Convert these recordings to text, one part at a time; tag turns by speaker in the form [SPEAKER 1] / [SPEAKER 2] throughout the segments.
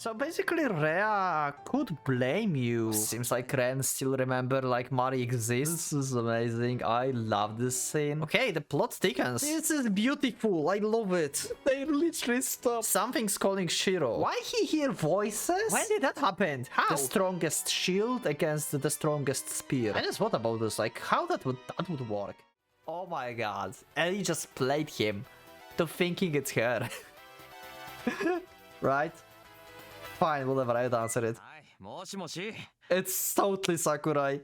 [SPEAKER 1] So basically Rhea could blame you. Seems like Ren still remember like Mari exists. This is amazing. I love this scene. Okay, the plot thickens. This is beautiful. I love it. They literally stop. Something's calling Shiro. Why he hear voices? When did that happen? How? The strongest shield against the strongest spear. I just thought about this, like how that would work. Oh my god. Ellie just played him to thinking it's her. Right? Fine, whatever, I'd answer it. It's totally Sakurai.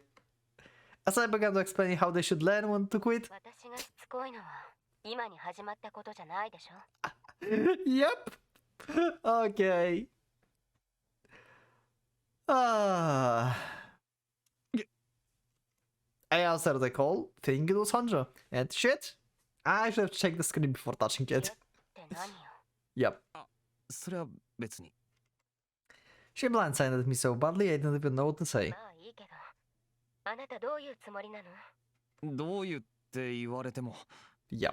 [SPEAKER 1] As I began to explain how they should learn when to quit. Yep. Okay. I answered the call, thinking it was Hanjo. And shit, I should have checked the screen before touching it. Yep. She blindsided me so badly I didn't even know what to say. Yeah.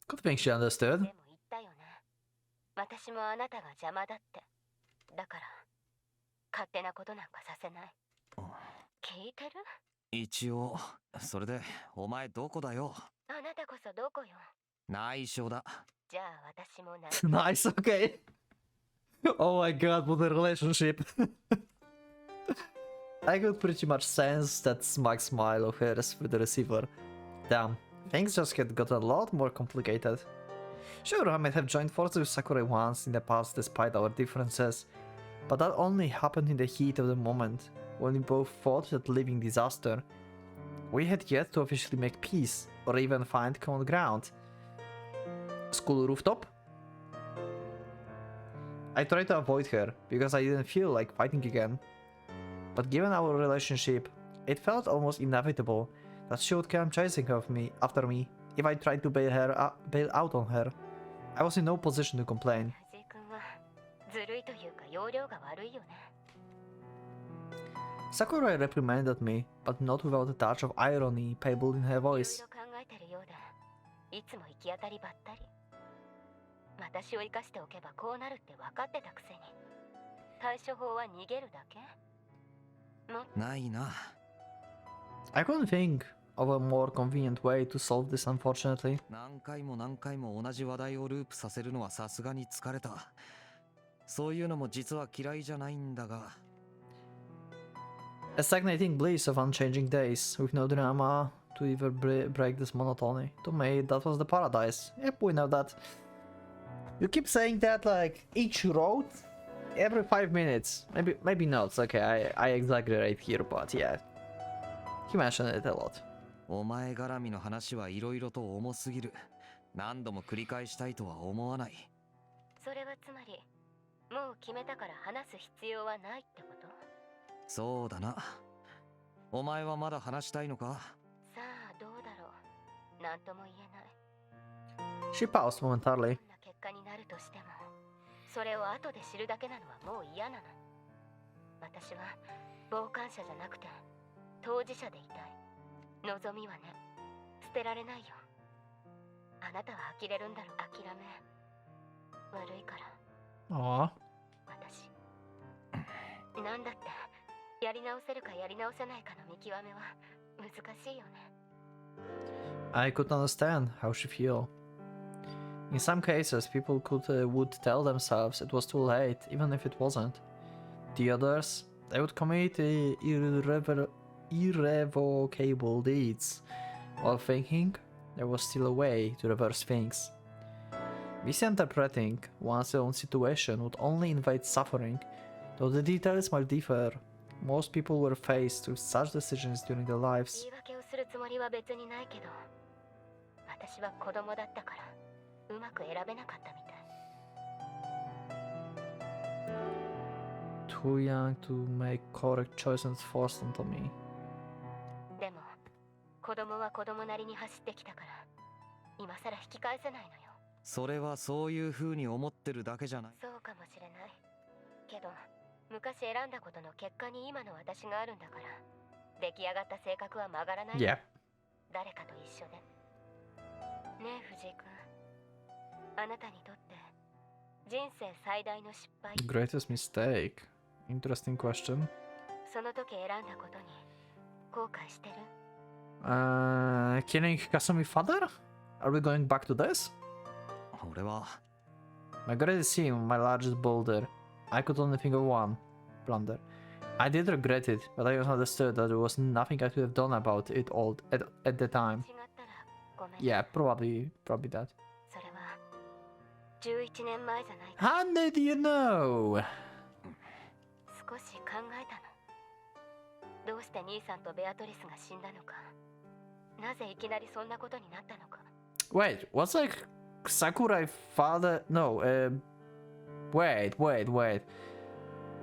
[SPEAKER 1] Good thing she understood. Nice, okay. Oh my god, what a relationship. I could pretty much sense that smug smile of hers with the receiver. Damn, things just had got a lot more complicated. Sure, I might have joined forces with Sakurai once in the past despite our differences, but that only happened in the heat of the moment, when we both fought that living disaster. We had yet to officially make peace, or even find common ground. School rooftop? I tried to avoid her, because I didn't feel like fighting again. But given our relationship, it felt almost inevitable that she would come chasing after me if I tried to bail out on her. I was in no position to complain. Sakurai reprimanded me, but not without a touch of irony palpable in her voice. I couldn't think of a more convenient way to solve this, unfortunately. A stagnating bliss of unchanging days, with no drama to even break this monotony. To me, that was the paradise. Yep, we know that. You keep saying that like each road, every 5 minutes. Maybe not, okay, I exaggerate here, but yeah. He mentioned it a lot. She paused momentarily. Aww. I could understand how she feel. In some cases, people would tell themselves it was too late, even if it wasn't. The others, they would commit irrevocable deeds, while thinking there was still a way to reverse things. Misinterpreting one's own situation would only invite suffering, though the details might differ. Most people were faced with such decisions during their lives. Too young to make correct choices forced onto me.
[SPEAKER 2] それはそういう風に思ってるだけじゃない。
[SPEAKER 3] そうかもしれない。けど、昔選んだことの結果に今の私があるんだから、出来上がった性格は曲がらない。
[SPEAKER 1] Yeah.
[SPEAKER 3] 誰かと一緒で。ねえ藤井君、あなたにとって人生最大の失敗。
[SPEAKER 1] Greatest mistake. Interesting question.
[SPEAKER 3] その時選んだことに後悔してる？
[SPEAKER 1] Killing Kasumi father? Are we going back to this?
[SPEAKER 2] 俺は
[SPEAKER 1] My greatest sin, my largest boulder. I could only think of one. Blunder. I did regret it, but I also understood that there was nothing I could have done about it all at the time.
[SPEAKER 3] 違ったらごめん。
[SPEAKER 1] Yeah, probably that.
[SPEAKER 3] それは11年前じゃないか。
[SPEAKER 1] How did you know?
[SPEAKER 3] 少し考えたの。どうして兄さんとベアトリスが死んだのか、なぜいきなりそんなことになったのか。
[SPEAKER 1] Wait, what's like Sakurai father? No, wait.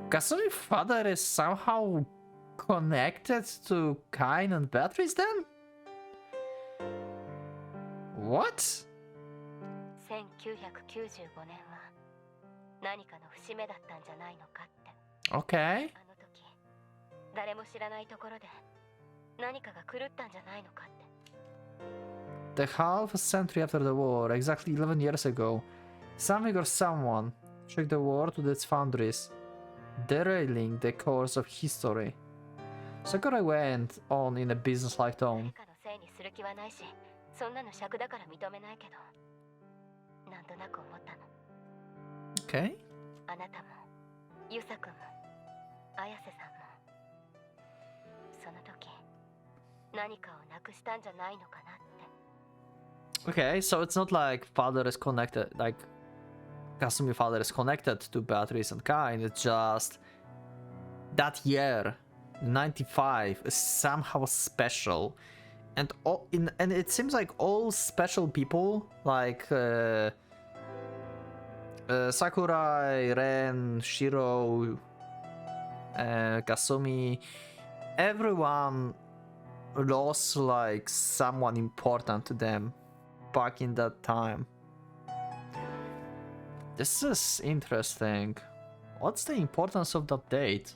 [SPEAKER 1] Kasumi father is somehow connected to Kain and Beatrice then? What?
[SPEAKER 3] 1995年は何かの節目だったんじゃないのかって。
[SPEAKER 1] Okay.
[SPEAKER 3] あの時誰も知らないところで何かが狂ったんじゃないのかって。
[SPEAKER 1] The half a century after the war, exactly 11 years ago, something or someone shook the war to its foundries, derailing the course of history. Sakurai went on in a business-like
[SPEAKER 3] 誰
[SPEAKER 1] tone.
[SPEAKER 3] かのせいにする気はないし、そんなの尺だから認めないけど、なんとなく思ったの。
[SPEAKER 1] Okay.
[SPEAKER 3] あなたもユサ君も綾瀬さんもその時何かをなくしたんじゃないのかなって。
[SPEAKER 1] Okay, so it's not like father is connected, like Kasumi father is connected to Beatrice and Kain, it's just that year, 95, is somehow special. And and it seems like all special people, like Sakurai, Ren, Shiro, Kasumi, everyone lost like someone important to them back in that time. This is interesting. What's the importance of that date?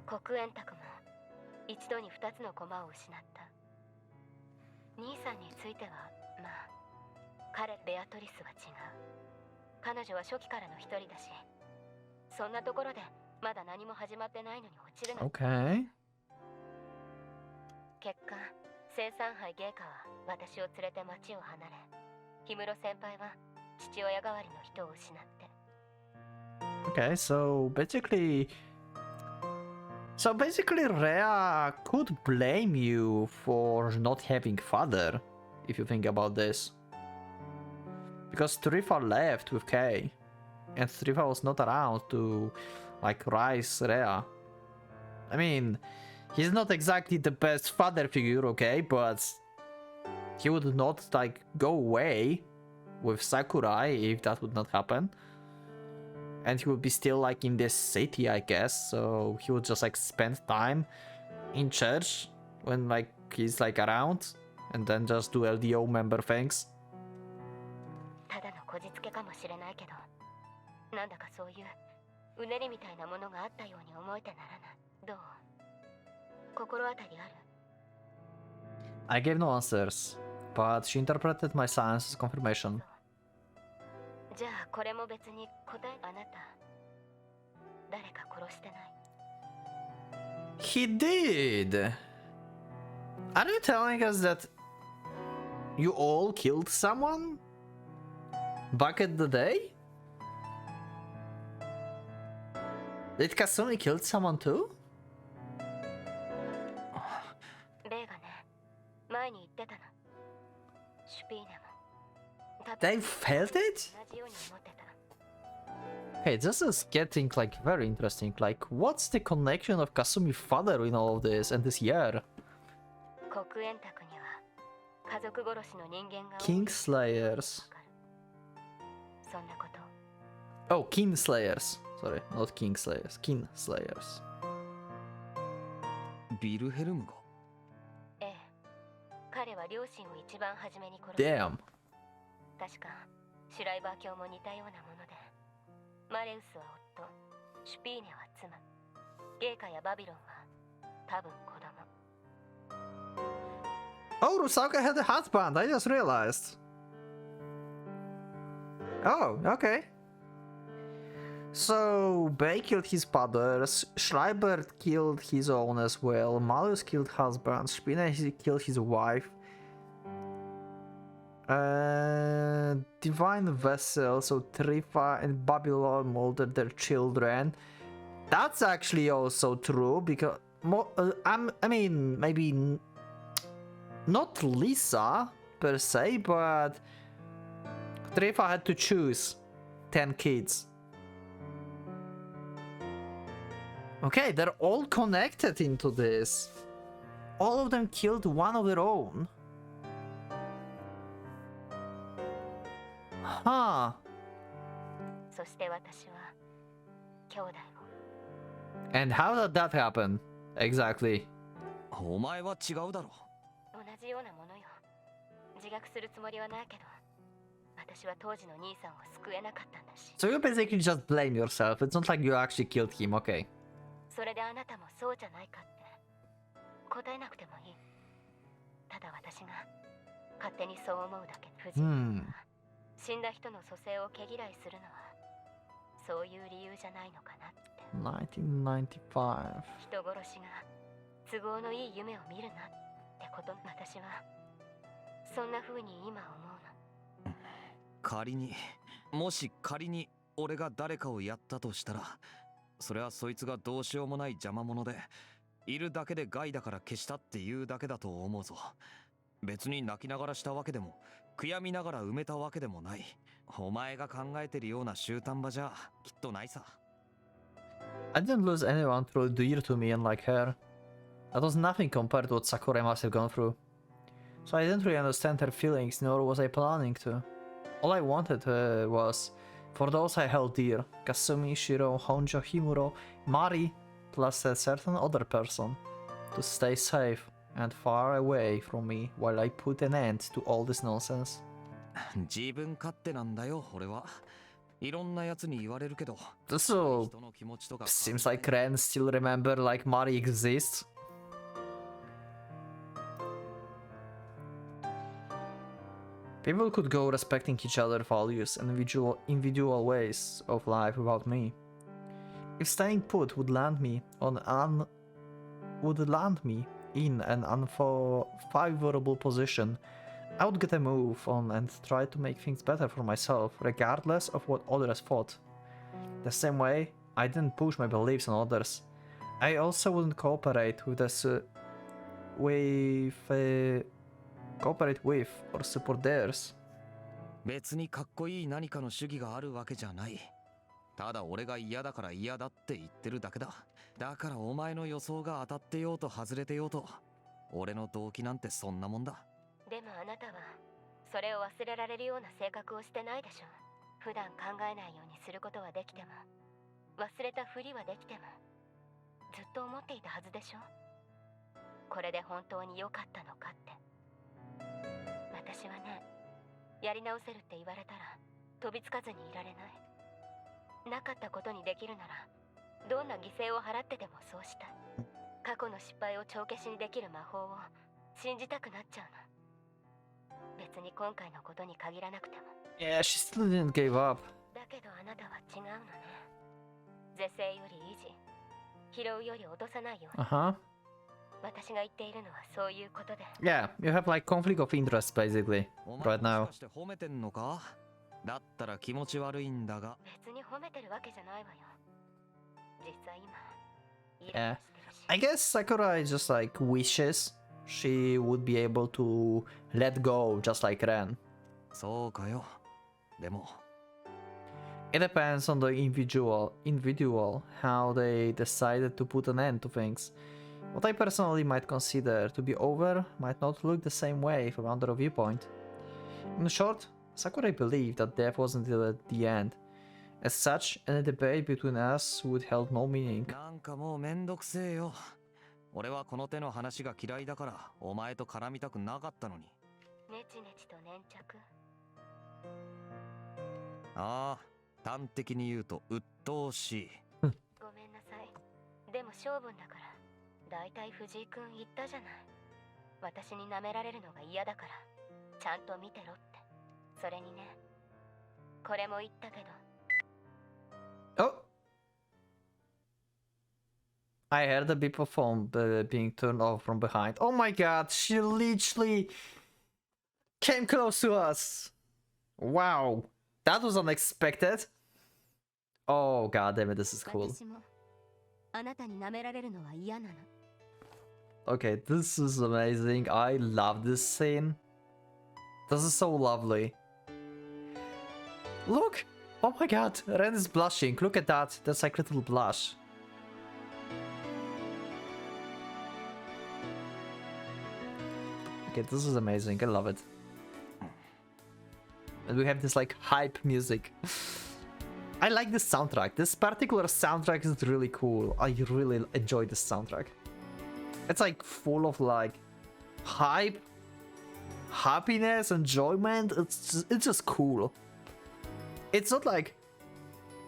[SPEAKER 3] 黒煙卓も一度に2つの駒を失った。兄さんについてはまあ彼ベアトリスは違う。彼女は初期からの一人だし、そんなところでまだ何も始まってないのに落ちるの。
[SPEAKER 1] Okay.
[SPEAKER 3] 結果生産杯芸家は私を連れて町を離れ、氷室先輩は父親代わりの人を失って。
[SPEAKER 1] Okay, so basically Rhea could blame you for not having father, if you think about this. Because Trifa left with Kay, and Trifa was not around to like rise Rhea. I mean, he's not exactly the best father figure, okay, but he would not like go away with Sakurai if that would not happen. And he would be still like in this city, I guess, so he would just like spend time in church when like he's like around, and then just do LDO member things.
[SPEAKER 3] ただのこじつけかもしれないけど、なんだかそういううねりみたいなものがあったように思えてならない。どう？心当たりある？
[SPEAKER 1] I gave no answers, but she interpreted my silence as confirmation.
[SPEAKER 3] じゃあこれも別に答え。あなた誰か殺してない？
[SPEAKER 1] He did! Are you telling us that you all killed someone? Back at the day? Did Kasumi kill someone too?
[SPEAKER 3] レイがね、前に言ってたの。シュピーネも。
[SPEAKER 1] They felt it?
[SPEAKER 3] 同じように思ってた。
[SPEAKER 1] Hey, this is getting like very interesting. Like, what's the connection of Kasumi's father in all of this and this year?
[SPEAKER 3] 黒煙卓には家族殺しの人間が多い。
[SPEAKER 1] Kingslayers.
[SPEAKER 3] そんなこと。
[SPEAKER 1] Oh, Kinslayers. Sorry, not Kingslayers. Kinslayers.
[SPEAKER 2] ビルヘルムが。
[SPEAKER 3] ええ、彼は両親を一番初めに殺す。
[SPEAKER 1] Damn.
[SPEAKER 3] 確かシュライバー卿も似たようなもので、マレウスは夫、シュピーネは妻、ゲイカやバビロンは多分子供。
[SPEAKER 1] Oh, Rusaka had a husband. I just realized. Oh, okay. So, Bay killed his brothers, Schreiber killed his own as well, Malus killed husband, Spina killed his wife, Divine Vessel, so Trifa and Babylon murdered their children. That's actually also true, because, I mean, maybe not Lisa, per se, but Trifa had to choose 10 kids. Okay, they're all connected into this. All of them killed one of their own. Huh.
[SPEAKER 3] そして私は兄弟も。
[SPEAKER 1] And how did that happen? Exactly.
[SPEAKER 2] お前は違うだろ。
[SPEAKER 3] 同じようなものよ。自覚するつもりはないけど、私は当時の兄さんを救えなかったんだし。
[SPEAKER 1] So you basically just blame yourself. It's not like you actually killed him, okay.
[SPEAKER 3] それであなたもそうじゃないかって答えなくてもいい。ただ私が勝手にそう思うだけ。夫人は死んだ人の蘇生を毛嫌いするのはそういう理由じゃないのかなって。
[SPEAKER 1] 1995.
[SPEAKER 3] 人殺しが都合のいい夢を見るなってこと。私はそんな風に今思うの。
[SPEAKER 2] 仮に、もし仮に俺が誰かをやったとしたら、それはそいつがどうしようもない邪魔者で、いるだけで害だから消したっていうだけだと思うぞ。別に泣きながらしたわけでも、悔やみながら埋めたわけでもない。お前が考えてるような終端場じゃきっとないさ。
[SPEAKER 1] I didn't lose anyone through dear to me unlike her. That was nothing compared to what Sakura must have gone through. So I didn't really understand her feelings, nor was I planning to. All I wanted was for those I held dear, Kasumi, Shiro, Honjo, Himuro, Mari, plus a certain other person, to stay safe and far away from me while I put an end to all this nonsense.
[SPEAKER 2] 自分勝手なんだよ、俺は。いろんなやつに言われるけど。
[SPEAKER 1] So,
[SPEAKER 2] 人の気持ちとか
[SPEAKER 1] seems like Ren still remember like Mari exists. People could go respecting each other's values and individual ways of life without me. If staying put would land me in an unfavorable position, I would get a move on and try to make things better for myself, regardless of what others thought. The same way, I didn't push my beliefs on others. I also wouldn't cooperate with or support theirs.
[SPEAKER 2] 別にかっこいい何かの主義があるわけじゃない。ただ俺が嫌だから嫌だって言ってるだけだ。だからお前の予想が当たってようと外れてようと、俺の動機なんてそんなもんだ。
[SPEAKER 3] でもあなたはそれを忘れられるような性格をしてないでしょ。普段考えないようにすることはできても、忘れたふりはできても、ずっと思っていたはずでしょ。これで本当に良かったのかって。私はね、やり直せるって言われたら飛びつかずにいられない。なかったことにできるならどんな犠牲を払ってでもそうしたい。過去の失敗を帳消しにできる魔法を信じたくなっちゃうの。別に今回のことに限らなくても。
[SPEAKER 1] Yeah, she still didn't give up.
[SPEAKER 3] だけどあなたは違うのね。是正より維持、拾うより落とさないように。
[SPEAKER 1] Uh-huh.
[SPEAKER 3] 私が言っているのはそういうことで。
[SPEAKER 1] Yeah, you have like conflict of interest basically
[SPEAKER 2] お
[SPEAKER 1] right
[SPEAKER 2] 前
[SPEAKER 1] now.
[SPEAKER 2] もしかして褒めてんのか？だったら気持ち悪いんだが。
[SPEAKER 3] 別に褒めてるわけじゃないわよ。実際今、イ
[SPEAKER 1] Yeah.
[SPEAKER 3] ライラしてるし。
[SPEAKER 1] I guess Sakura is just like wishes she would be able to let go just like Ren.
[SPEAKER 2] そうかよ。でも
[SPEAKER 1] It depends on the individual how they decided to put an end to things. What I personally might consider to be over might not look the same way from another viewpoint. In short, Sakurai believed that death wasn't the end. As such, any debate between us would hold no meaning.
[SPEAKER 2] なんかもうめんどくせえよ。俺はこの手の話が嫌いだからお前と絡みたくなかったのに。
[SPEAKER 3] ネチネチと粘着。
[SPEAKER 2] ああ、端的に言うと鬱陶しい。
[SPEAKER 3] ごめんなさい。でも性分だから。だいたい藤井くん言ったじゃない。私に舐められるのが嫌だから、ちゃんと見てろって。それにね、これも言ったけど。
[SPEAKER 1] Oh! I heard a beep of phone being turned off from behind. Oh my god, she literally came close to us! Wow, that was unexpected. Oh god damn it, this is cool.
[SPEAKER 3] 私もあなたに舐められるのは嫌なの。
[SPEAKER 1] Okay, this is amazing. I love this scene. This is so lovely. Look! Oh my god, Ren is blushing. Look at that. That's like a little blush. Okay, this is amazing. I love it. And we have this like hype music. I like this soundtrack. This particular soundtrack is really cool. I really enjoy this soundtrack. It's like full of like hype, happiness, enjoyment. It's just cool. It's not like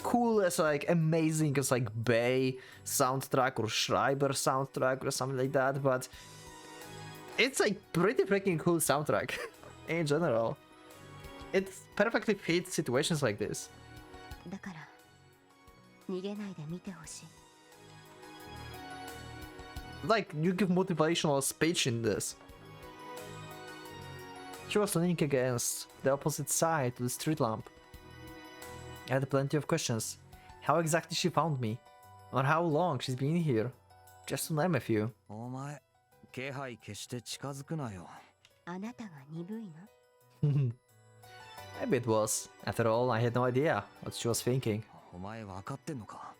[SPEAKER 1] cool as like amazing as like Bay soundtrack or Schreiber soundtrack or something like that, but it's like pretty freaking cool soundtrack in general. It perfectly fits situations like this.
[SPEAKER 3] だから逃げないで見てほしい。
[SPEAKER 1] Like, you give motivational speech in this. She was leaning against the opposite side to the street lamp. I had plenty of questions. How exactly she found me? Or how long she's been here? Just to name a few.
[SPEAKER 2] お前、気配消して近づくなよ。
[SPEAKER 3] あなたが鈍いの？
[SPEAKER 1] Maybe it was. After all, I had no idea what she was thinking.
[SPEAKER 2] お前分かってんのか？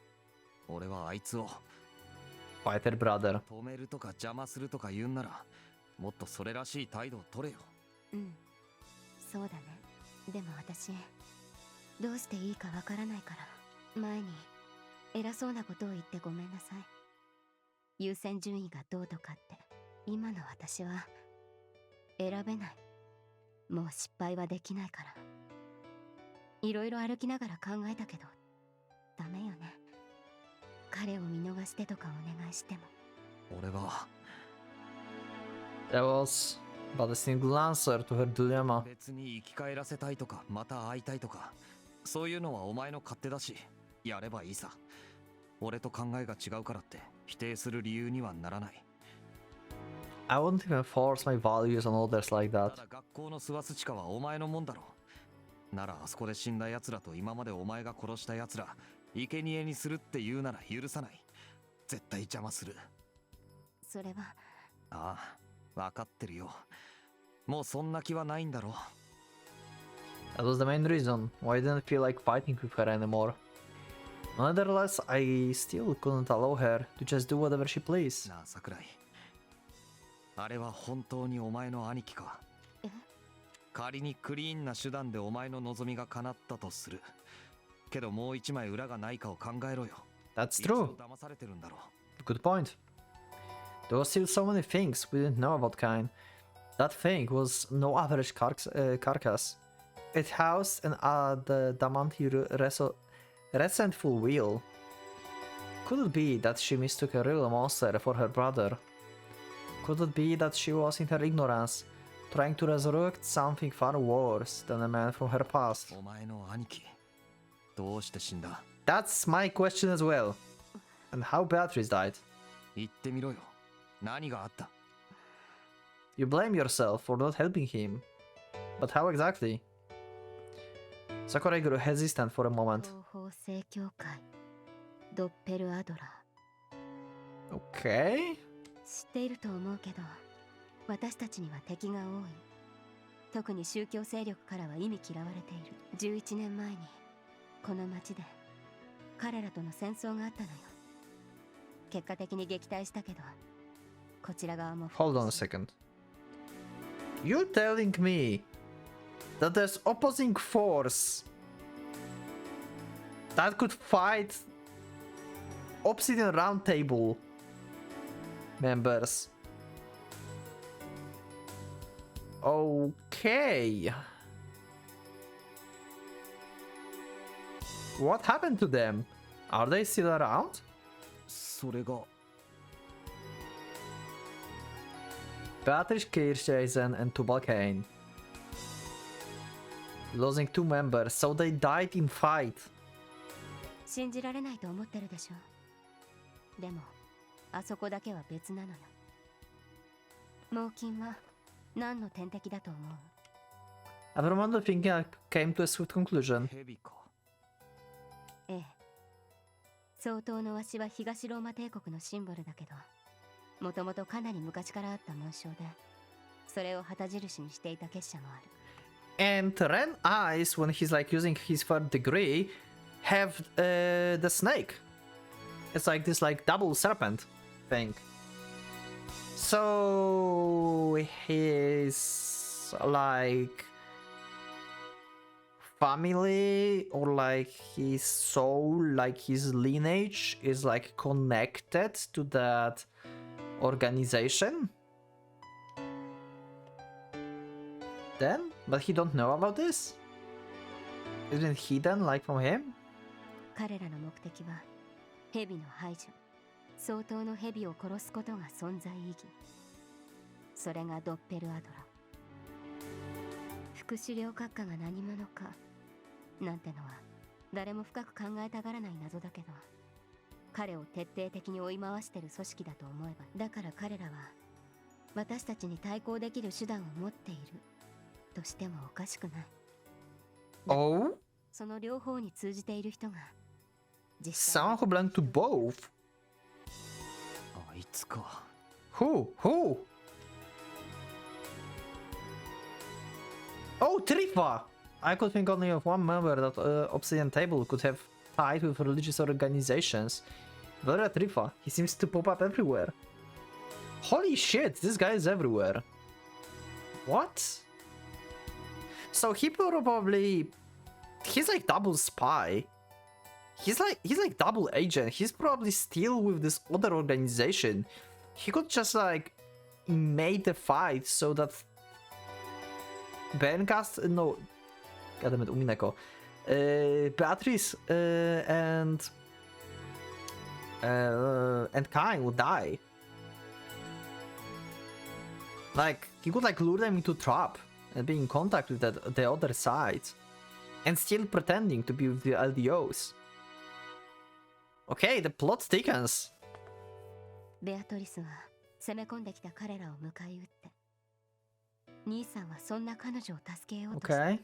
[SPEAKER 2] 俺はあいつを
[SPEAKER 1] Fighter brother.
[SPEAKER 2] 止めるとか邪魔するとか言うんなら、もっとそれらしい態度を取れよ。
[SPEAKER 3] うん、そうだね。でも私、どうしていいかわからないから、前に偉そうなことを言ってごめんなさい。優先順位がどうとかって、今の私は選べない。もう失敗はできないから。いろいろ歩きながら考えたけど、ダメよね。彼を見逃してとかお願いしても。
[SPEAKER 2] 俺は
[SPEAKER 1] That was but a single answer to her dilemma.
[SPEAKER 2] 別に生き返らせたいとかまた会いたいとかそういうのはお前の勝手だしやればいいさ。俺と考えが違うからって否定する理由にはならない。
[SPEAKER 1] I wouldn't even force my values on others like
[SPEAKER 2] た
[SPEAKER 1] that.
[SPEAKER 2] だ学校のスワスチカはお前のもんだろ。ならあそこで死んだ奴らと今までお前が殺した奴ら生贄にするって言うなら許さない。絶対邪魔する。
[SPEAKER 3] それは。
[SPEAKER 2] ああ、分かってるよ。もうそんな気はないんだろ。
[SPEAKER 1] That was the main reason why I didn't feel like fighting with her anymore. Nonetheless, I still couldn't allow her to just do whatever she pleased.
[SPEAKER 2] なあ桜井、あれは本当にお前の兄貴か？
[SPEAKER 3] え？
[SPEAKER 2] 仮にクリーンな手段でお前の望みが叶ったとする。けどもう一枚裏がないかを考えろよ。
[SPEAKER 1] That's
[SPEAKER 2] 一度
[SPEAKER 1] true.
[SPEAKER 2] 騙されてるんだろ。
[SPEAKER 1] Good point. There were still so many things we didn't know about Kain. That thing was no average carcass. It housed an adamanti resentful wheel. Could it be that she mistook a real monster for her brother? Could it be that she was in her ignorance, trying to resurrect something far worse than a man from her past?
[SPEAKER 2] お前の兄貴、どうして死んだ？
[SPEAKER 1] That's my question as well. And how Beatrice died?
[SPEAKER 2] 言ってみろよ。何があった？
[SPEAKER 1] You blame yourself for not helping him. But how exactly? Sakurai grew hesitant for a moment.
[SPEAKER 3] 東方正教会ドッペルアドラー。
[SPEAKER 1] Okay.
[SPEAKER 3] 知っていると思うけど、私たちには敵が多い。特に宗教勢力からは忌み嫌われている。11年前にこの町で彼らとの戦争があったのよ。結果的に撃退したけど、こちら側も。
[SPEAKER 1] Hold on a second. You're telling me that there's opposing force that could fight Obsidian Roundtable members? Okay. What happened to them? Are they still around?
[SPEAKER 2] それが
[SPEAKER 1] Beatrice Kirchhaisen and Tubal Cain. Losing 2 members, so they died in fight.
[SPEAKER 3] 信じられないと思ってるでしょ。でもあそこだけは別なのよ。猛禽は何の天敵だと思う？
[SPEAKER 1] Everyone the thinking I came to a swift conclusion.
[SPEAKER 2] ヘビか。
[SPEAKER 3] ええ。相当のわしは東ローマ帝国のシンボルだけど、もともとかなり昔からあった紋章で、それを旗印にしていた結社もある。
[SPEAKER 1] And Ren eyes, when he's like using his third degree, have the snake. It's like this like double serpent thing. So his like family or like his soul, like his lineage is like connected to that organization. Then? But he don't know about this? Isn't it hidden like from him?
[SPEAKER 3] 彼らの目的は蛇の排除、相当の蛇を殺すことが存在意義。それがドッペルアドラ。副資料閣下が何者かなんてのは誰も深く考えたがらない謎だけど、彼を徹底的に追い回してる組織だと思えば、だから彼らは私たちに対抗できる手段を持っているとしてもおかしくない。
[SPEAKER 1] Oh?
[SPEAKER 3] その両方に通じている人が実際
[SPEAKER 1] Someone who belonged to both?
[SPEAKER 2] あいつか。
[SPEAKER 1] Who? Who? Oh, Trifa! I could think only of one member that Obsidian Table could have tied with religious organizations. Vera Trifa. He seems to pop up everywhere. Holy shit, this guy is everywhere. What? So he probably... He's like double spy. He's like double agent. He's probably still with this other organization. He could just like made the fight so that Bencast, no, goddammit, Umineko, Beatrice and Kain would die. Like he could like lure them into trap and be in contact with the other side, and still pretending to be with the LDOs. Okay, the plot thickens.
[SPEAKER 3] ベアトリスは攻め込んできた彼らを迎え撃って、兄さんはそんな彼女を助けようとした。
[SPEAKER 1] Okay.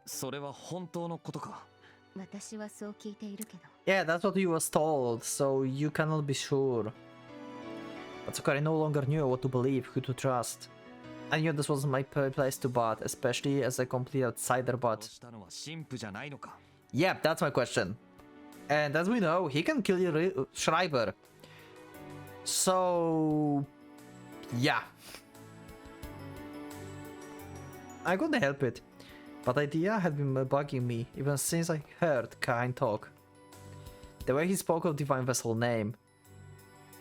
[SPEAKER 2] それは本当のことか。
[SPEAKER 3] 私はそう聞いているけど。
[SPEAKER 1] Yeah, that's what you was told, so you cannot be sure. But Sakari no longer knew what to believe, who to trust. I knew this wasn't my place to bot, especially as a complete outsider bot.
[SPEAKER 2] したのは神父じゃないのか。
[SPEAKER 1] Yep, that's my question. And as we know, he can kill Schreiber. So... yeah. I couldn't help it. But the idea had been bugging me, even since I heard Kain talk. The way he spoke of Divine Vessel name.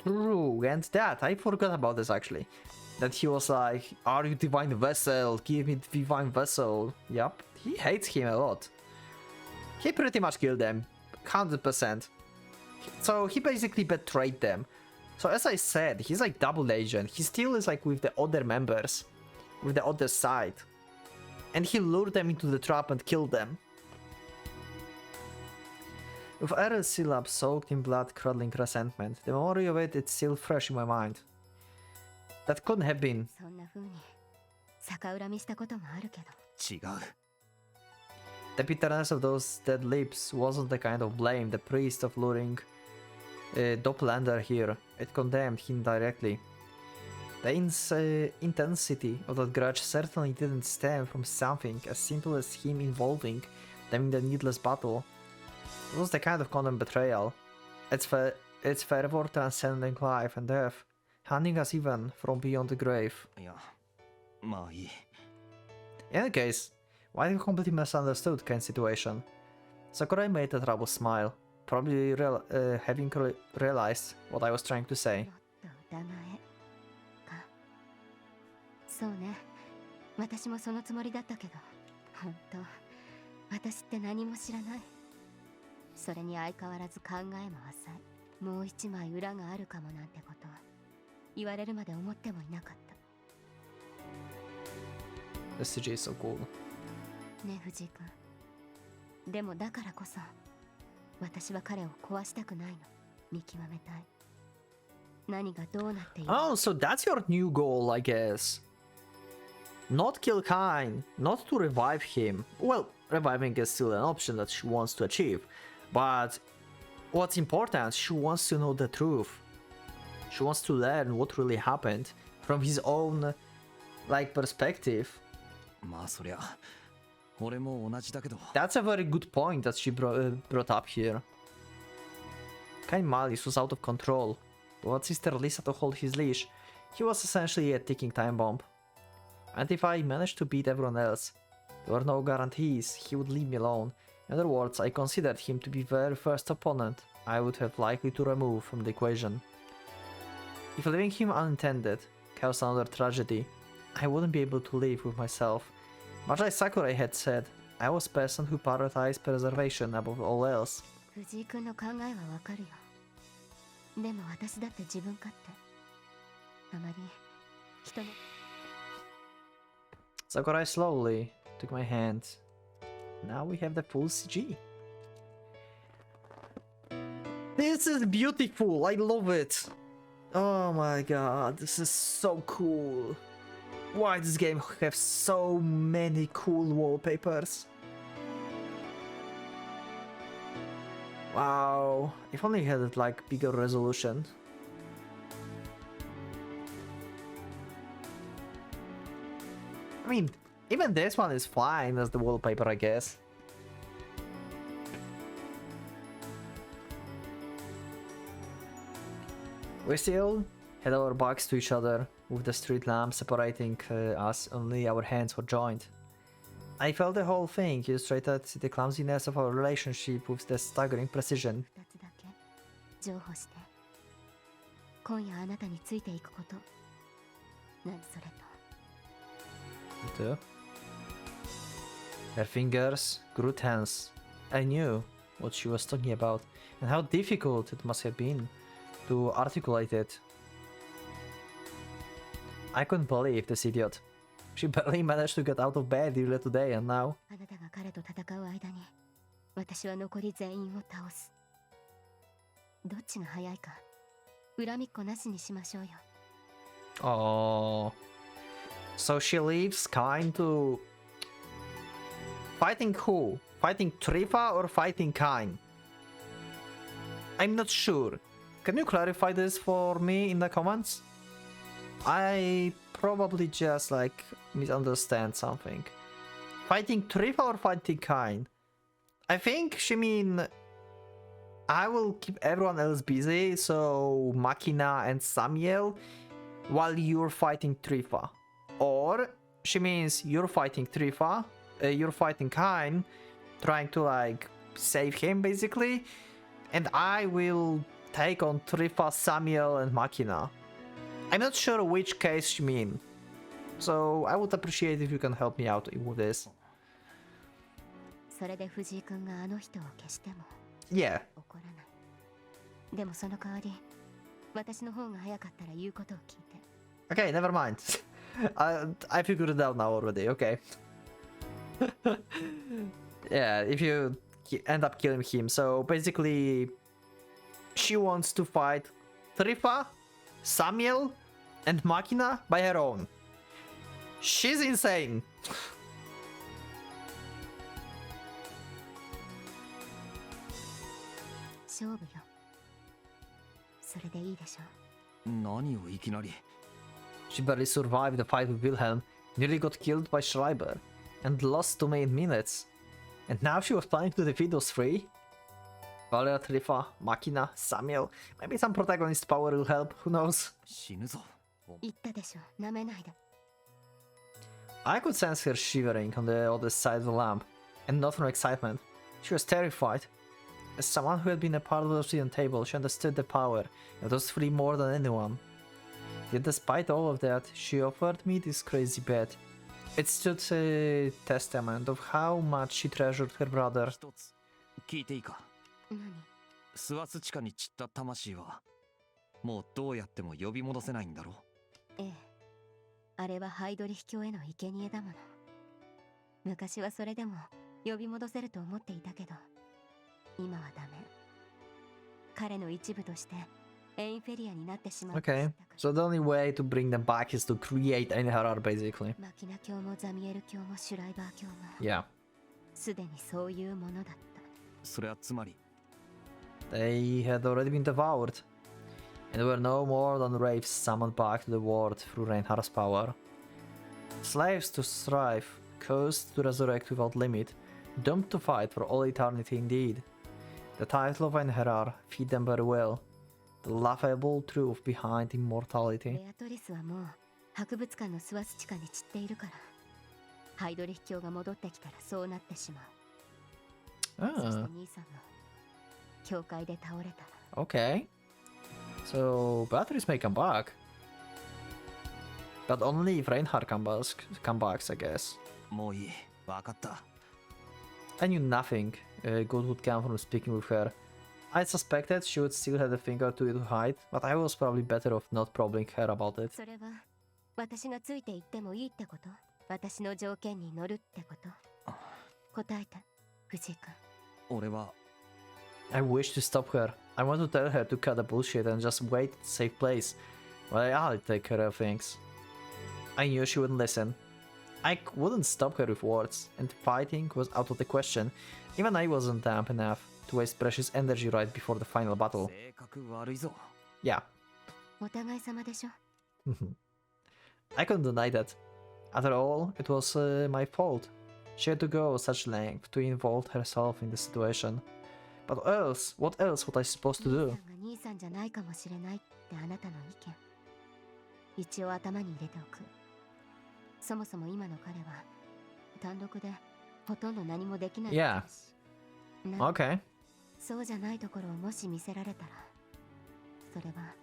[SPEAKER 1] True, and that, I forgot about this actually. That he was like, are you Divine Vessel? Give me Divine Vessel. Yup, he hates him a lot. He pretty much killed them. 100%. So he basically betrayed them. So as I said, he's like double agent. He still is like with the other members. With the other side. And he lured them into the trap and killed them. With Errol's syllab soaked in blood-curdling resentment, the memory of it is still fresh in my mind. That couldn't have been.
[SPEAKER 3] そんな風に逆恨みしたこともあるけど。
[SPEAKER 2] 違う。
[SPEAKER 1] The bitterness of those dead lips wasn't the kind of blame the priest of luring Doppelander here. It condemned him directly. The intensity of that grudge certainly didn't stem from something as simple as him involving them in the needless battle. It was the kind of condemned betrayal. Its fervor transcending life and death, hunting us even from beyond the grave.
[SPEAKER 2] いや、まあいい。
[SPEAKER 1] In any case, why have you completely misunderstood Ken's situation? Sakurai made a troubled smile, probably having realized what I was trying to say.
[SPEAKER 3] もっと疑えか。そうね。私もそのつもりだったけど、本当、私って何も知らない。それに相変わらず考えも浅い。もう一枚裏があるかもなんてことは言われるまで思ってもいなかった。
[SPEAKER 1] This CG is so cool.
[SPEAKER 3] ね、藤井君。でもだからこそ私は彼を壊したくないの。見極めたい。何がどうなっている。
[SPEAKER 1] Oh, so that's your new goal, I guess. Not kill Kain, not to revive him. Well, reviving is still an option that she wants to achieve, but what's important, she wants to know the truth. She wants to learn what really happened from his own, like, perspective.
[SPEAKER 2] まあそりゃ俺も同じだけど。
[SPEAKER 1] That's a very good point that she brought up here. Kain Malis was out of control, but what Sister Lisa to hold his leash, he was essentially a ticking time bomb. And if I managed to beat everyone else, there were no guarantees he would leave me alone. In other words, I considered him to be the very first opponent I would have likely to remove from the equation. If leaving him unattended caused another tragedy, I wouldn't be able to live with myself. Much like Sakurai had said, I was a person who prioritized preservation above all else.
[SPEAKER 3] 藤井君の考えはわかるよ。でも私だって自分勝手。あまり人の
[SPEAKER 1] Sakurai slowly took my hand. Now we have the full CG. This is beautiful. I love it. Oh my god, this is so cool. Why does this game have so many cool wallpapers? Wow, if only it had like bigger resolution. I mean, even this one is fine as the wallpaper, I guess. We still had our backs to each other, with the street lamp separating us, only our hands were joined. I felt the whole thing illustrated the clumsiness of our relationship with the staggering precision.
[SPEAKER 3] 2つだけ譲歩して。今夜あなたについていくこと。何それと。
[SPEAKER 1] Too. Her fingers grew tense. I knew what she was talking about and how difficult it must have been to articulate it. I couldn't believe this idiot. She barely managed to get out of bed earlier today and now...
[SPEAKER 3] あなたが彼と戦う間に私は残り全員を倒す。どっちが早いか恨みっこなしにしましょうよ。
[SPEAKER 1] Oh. So she leaves Kain to... Fighting who? Fighting Trifa or fighting Kain? I'm not sure. Can you clarify this for me in the comments? I probably just like misunderstand something. Fighting Trifa or fighting Kain? I think she mean I will keep everyone else busy, so Makina and Samuel, while you're fighting Trifa. Or she means you're fighting Trifa, you're fighting Kain, trying to like save him basically, and I will take on Trifa, Samuel, and Makina. I'm not sure which case you mean, so I would appreciate if you can help me out with this.
[SPEAKER 3] それで藤井君があの人を消しても
[SPEAKER 1] Yeah.
[SPEAKER 3] 怒らない。でもその代わり私の方が早かったら言うことを聞いて。
[SPEAKER 1] Okay, never mind. I figured it out now already, okay. Yeah, if you end up killing him, so basically she wants to fight Trifa, Samuel, and Makina by her own. She's insane.
[SPEAKER 3] 勝負よ。それでいいでしょう。
[SPEAKER 2] 何をいきなり。
[SPEAKER 1] She barely survived the fight with Wilhelm, nearly got killed by Schreiber, and lost 2 main minutes. And now she was planning to defeat those 3? Valeria, Trifa, Makina, Samuel, maybe some protagonist power will help, who knows?
[SPEAKER 2] 死ぬぞ。
[SPEAKER 3] 言ったでしょ。舐めないで。
[SPEAKER 1] I could sense her shivering on the other side of the lamp, and not from excitement. She was terrified. As someone who had been a part of the obsidian table, she understood the power of those 3 more than anyone. Yet despite all of that, she offered me this crazy bet. It stood a testament of how much she treasured her brother.
[SPEAKER 2] 一つ聞いていいか。
[SPEAKER 3] 何？
[SPEAKER 2] スワス地下に散った魂はもうどうやっても呼び戻せないんだろ？
[SPEAKER 3] ええ。あれはハイドリヒ教への生贄だもの。昔はそれでも呼び戻せると思っていたけど、今はダメ。彼の一部としてエインフェリアになってしまう。
[SPEAKER 1] Okay, so the only way to bring them back is to create an error, basically.
[SPEAKER 3] マキナ教もザミエル教もシュライバー教も
[SPEAKER 1] Yeah.
[SPEAKER 3] すでにそういうものだった。
[SPEAKER 2] それはつまり
[SPEAKER 1] They had already been devoured, and were no more than wraiths summoned back to the world through Reinhardt's power. Slaves to strive, cursed to resurrect without limit, doomed to fight for all eternity indeed. The title of Einherjar fit them very well. The laughable truth behind immortality.
[SPEAKER 3] ベアトリスはもう博物館のスワス地下に散っているから、ハイドリヒ教が戻ってきたらそうなってしまう。そして
[SPEAKER 1] Ah,
[SPEAKER 3] 兄さんも教会で倒れたら。
[SPEAKER 1] okay. So Beatrice may come back. But only if Reinhardt come back, I guess.
[SPEAKER 2] もういい。わかった。
[SPEAKER 1] I knew nothing good would come from speaking with her. I suspected she would still have a thing or two to hide, but I was probably better off not probing her about it.
[SPEAKER 3] それは私がついていってもいいってこと？私の条件に乗るってこと？答えた、藤井君。
[SPEAKER 2] 俺は
[SPEAKER 1] I wish to stop her. I want to tell her to cut the bullshit and just wait in a safe place. But I'll take care of things. I knew she wouldn't listen. I wouldn't stop her with words, and fighting was out of the question. Even I wasn't damp enough to waste precious energy right before the final battle.
[SPEAKER 2] 性格悪いぞ。
[SPEAKER 1] Yeah.
[SPEAKER 3] お互い様でしょ。
[SPEAKER 1] I couldn't deny that. After all, it was my fault. She had to go such length to involve herself in the situation. But what else was I supposed to do?
[SPEAKER 3] 兄さんが兄さんじゃないかもしれないってあなたの意見。一応頭に入れておく。そもそも今の彼は単独でほとんど何もできない。
[SPEAKER 1] Yeah.
[SPEAKER 3] な
[SPEAKER 1] Okay.
[SPEAKER 3] そうじゃないところをもし見せられたら、それは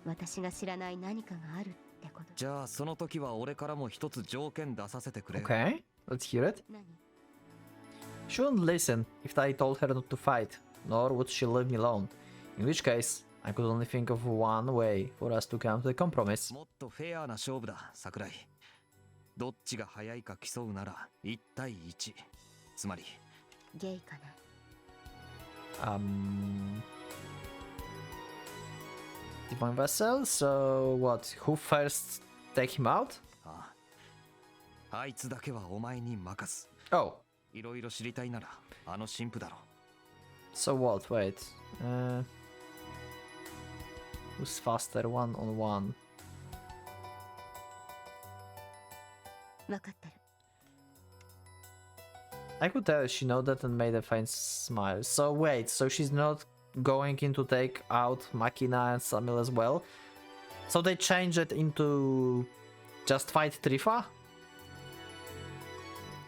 [SPEAKER 3] 私が知らない何かがあるってこと。
[SPEAKER 2] じゃあその時は俺からも一つ条件出させてくれ。
[SPEAKER 1] Okay. Let's hear it.
[SPEAKER 3] 何？
[SPEAKER 1] She wouldn't listen if I told her not to fight, nor would she leave me alone. In which case, I could only think of one way for us to come to a compromise.
[SPEAKER 2] もっとフェアな勝負だ、桜井。どっちが早いか競うなら1対1。つまり
[SPEAKER 3] ゲイかな。
[SPEAKER 1] Divine Vessel, so what? Who first take him out?
[SPEAKER 2] ああ、あいつだけはお前に任す。
[SPEAKER 1] Oh,
[SPEAKER 2] いろいろ知りたいならあの神父だろ。
[SPEAKER 1] so what? Wait. Who's faster one on one?
[SPEAKER 3] 分かってる。
[SPEAKER 1] I could tell she nodded and made a faint smile. So wait, so she's not going in to take out Makina and Samuel as well? So they changed it into just fight Trifa?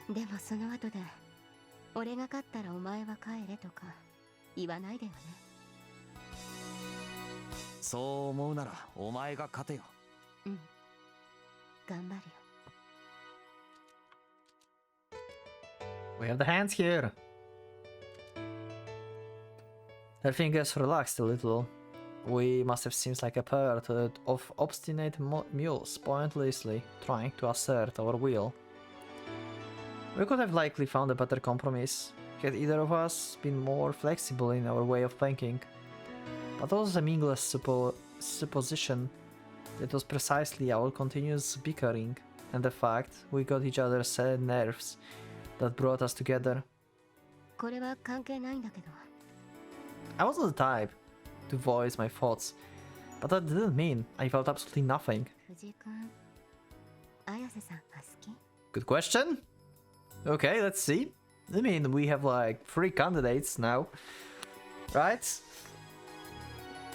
[SPEAKER 3] でもその後で俺が勝ったらお前は帰れとか言わないでよね。
[SPEAKER 2] そう思うならお前が勝てよ。
[SPEAKER 3] うん。頑張るよ。
[SPEAKER 1] We have the hands here. Her fingers relaxed a little. We must have seemed like a pair of obstinate mules pointlessly trying to assert our will. We could have likely found a better compromise, had either of us been more flexible in our way of thinking. But that was a meaningless supposition. It was precisely our continuous bickering and the fact we got each other's nerves that brought us together.
[SPEAKER 3] これは関係ないんだけど。
[SPEAKER 1] I wasn't the type to voice my thoughts, but that didn't mean I felt absolutely nothing.
[SPEAKER 3] 藤井君、綾瀬さんが好き？
[SPEAKER 1] Good question. Okay, let's see. I mean, we have like 3 candidates now, right?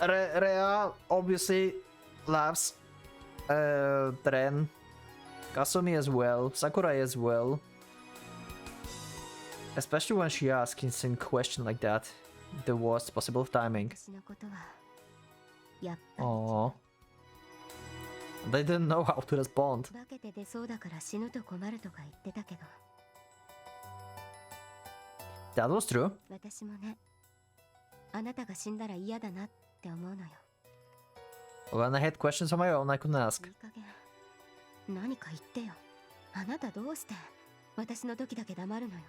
[SPEAKER 1] Rhea obviously loves Ren, Kasumi as well, Sakurai as well. Especially when she asks insane question like that, the worst possible timing.
[SPEAKER 3] 私のことはやっぱり
[SPEAKER 1] Aww. They didn't know how to respond.
[SPEAKER 3] 化けて出そうだから死ぬと困るとか言ってたけど、
[SPEAKER 1] That was true.
[SPEAKER 3] 私もね、あなたが死んだら嫌だなって思うのよ。
[SPEAKER 1] When I had questions of my own, I couldn't ask.
[SPEAKER 3] いい加減何か言ってよ。あなたどうして私の時だけ黙るのよ。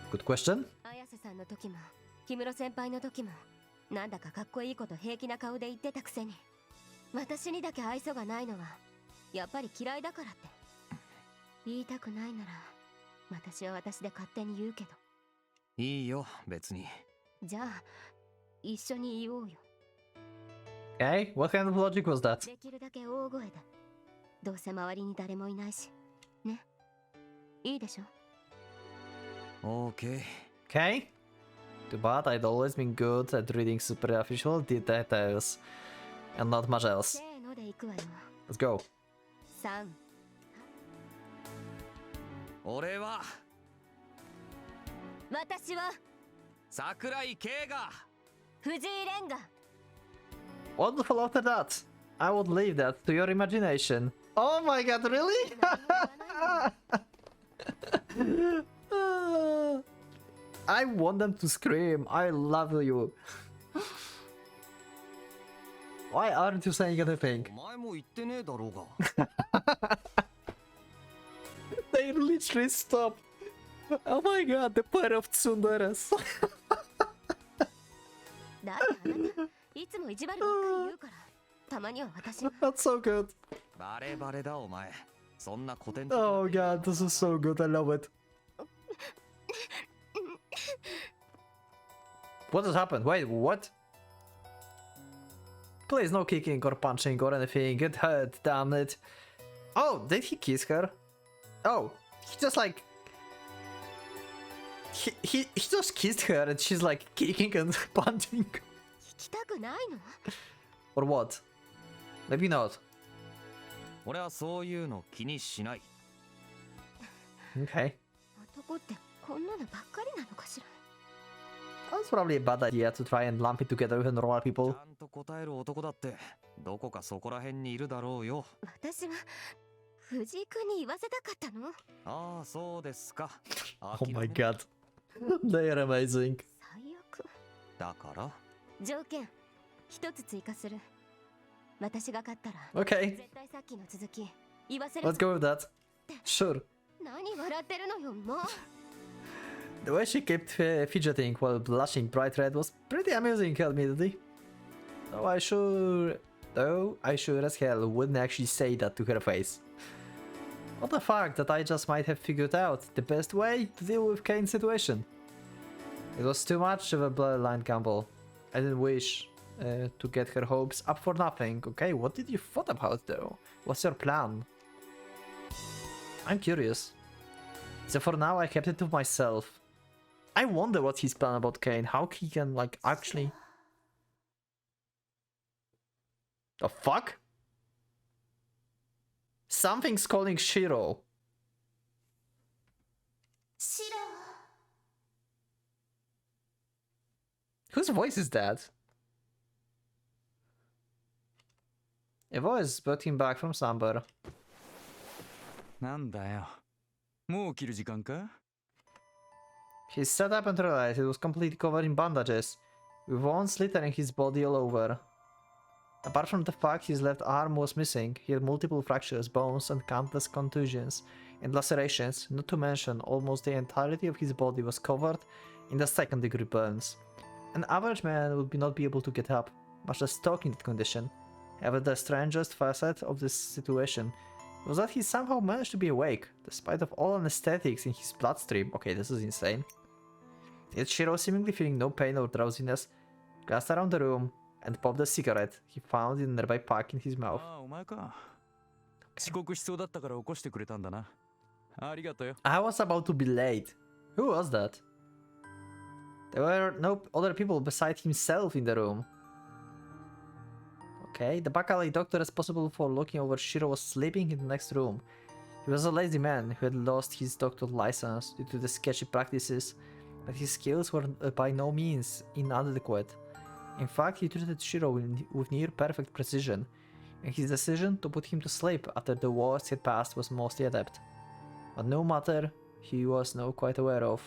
[SPEAKER 1] Good question.
[SPEAKER 3] 綾瀬さんの時も氷室先輩の時もなんだかかっこいいこと平気な顔で言ってたくせに、私にだけ愛想がないのはやっぱり嫌いだからって。言いたくないなら私は私で勝手に言うけど。
[SPEAKER 2] いいよ別に。
[SPEAKER 3] じゃあ一緒に言おうよ。
[SPEAKER 1] Okay, what kind of logic was that?
[SPEAKER 3] できるだけ大声で。どうせ周りに誰もいないしね。いいでしょ。
[SPEAKER 2] OK。
[SPEAKER 1] Okay. Too bad, I'd always been good at reading superficial details and not much else.
[SPEAKER 3] せーので行くわよ。
[SPEAKER 1] Let's go.
[SPEAKER 3] 3。
[SPEAKER 2] 俺は
[SPEAKER 3] 私は
[SPEAKER 2] 桜井圭が。
[SPEAKER 3] 藤井蓮が。
[SPEAKER 1] Wonderful after that. I would leave that to your imagination. Oh my god, really? I want them to scream. I love you. Why aren't you saying anything?
[SPEAKER 2] お前も言ってねえだろうが。
[SPEAKER 1] They literally stopped. Oh my god, the pair of tsunderas.
[SPEAKER 3] だってあなたいつも意地悪ばっかり言うから、たまには私が。
[SPEAKER 1] That's so good.
[SPEAKER 2] バレバレだお前。そんな古典的な。
[SPEAKER 1] Oh god, this is so good. I love it. What has happened? Wait, what? Please, no kicking or punching or anything. Get hurt, damn it. Oh, did he kiss her? Oh, he just like... He just kissed her and she's like kicking and punching.
[SPEAKER 3] 聞きたくないの？
[SPEAKER 1] Or what? Maybe not.
[SPEAKER 2] 俺はそういうの気にしない。
[SPEAKER 1] Okay.
[SPEAKER 3] 男ってこんなのばっかりなのかしら。
[SPEAKER 1] That's probably a bad idea to try and lump it together with normal
[SPEAKER 2] ち
[SPEAKER 1] people.
[SPEAKER 2] ゃんと答える男だってどこかそこら辺にいるだろうよ。
[SPEAKER 3] 私は藤井君に言わせたかったの。
[SPEAKER 2] ああそうですか。
[SPEAKER 1] Oh my god. They are amazing.
[SPEAKER 3] 最悪。
[SPEAKER 2] だから
[SPEAKER 3] 条件一つ追加する。私が勝ったら
[SPEAKER 1] Okay,
[SPEAKER 3] 絶対さっきの続き言わせる。
[SPEAKER 1] let's go with that. Sure.
[SPEAKER 3] 何笑ってるのよもう。
[SPEAKER 1] The way she kept fidgeting while blushing bright red was pretty amusing, admittedly. Though I sure as hell wouldn't actually say that to her face. What the fact that I just might have figured out the best way to deal with Kane's situation. It was too much of a bloodline gamble. I didn't wish to get her hopes up for nothing. Okay, what did you thought about though? What's your plan? I'm curious. So for now I kept it to myself. I wonder what his plan about Kane, how he can like actually... The fuck? Something's calling Shiro.
[SPEAKER 3] シ
[SPEAKER 1] Whose voice is that? A voice brought him back from slumber.
[SPEAKER 4] なんだよ。もう起きる時間か？
[SPEAKER 1] He sat up and realized it was completely covered in bandages, with wounds littering his body all over. Apart from the fact his left arm was missing, he had multiple fractures, bones, and countless contusions and lacerations, not to mention almost the entirety of his body was covered in the second-degree burns. An average man would not be able to get up, much less talk in that condition. However, the strangest facet of this situation was that he somehow managed to be awake, despite of all anesthetics in his bloodstream. Okay, this is insane. Yet Shiro, seemingly feeling no pain or drowsiness, glanced around the room and popped a cigarette he found in a nearby pack in his mouth.
[SPEAKER 4] ああ、お前か。遅刻しそうだったから起こしてくれたんだな。ありがとうよ。
[SPEAKER 1] I was about to be late. Who was that? There were no other people beside himself in the room. Okay, the back alley doctor responsible for looking over Shiro was sleeping in the next room. He was a lazy man who had lost his doctor's license due to the sketchy practices, but his skills were by no means inadequate. In fact, he treated Shiro with near-perfect precision, and his decision to put him to sleep after the worst he had passed was mostly adept. But no matter, he was now quite aware of.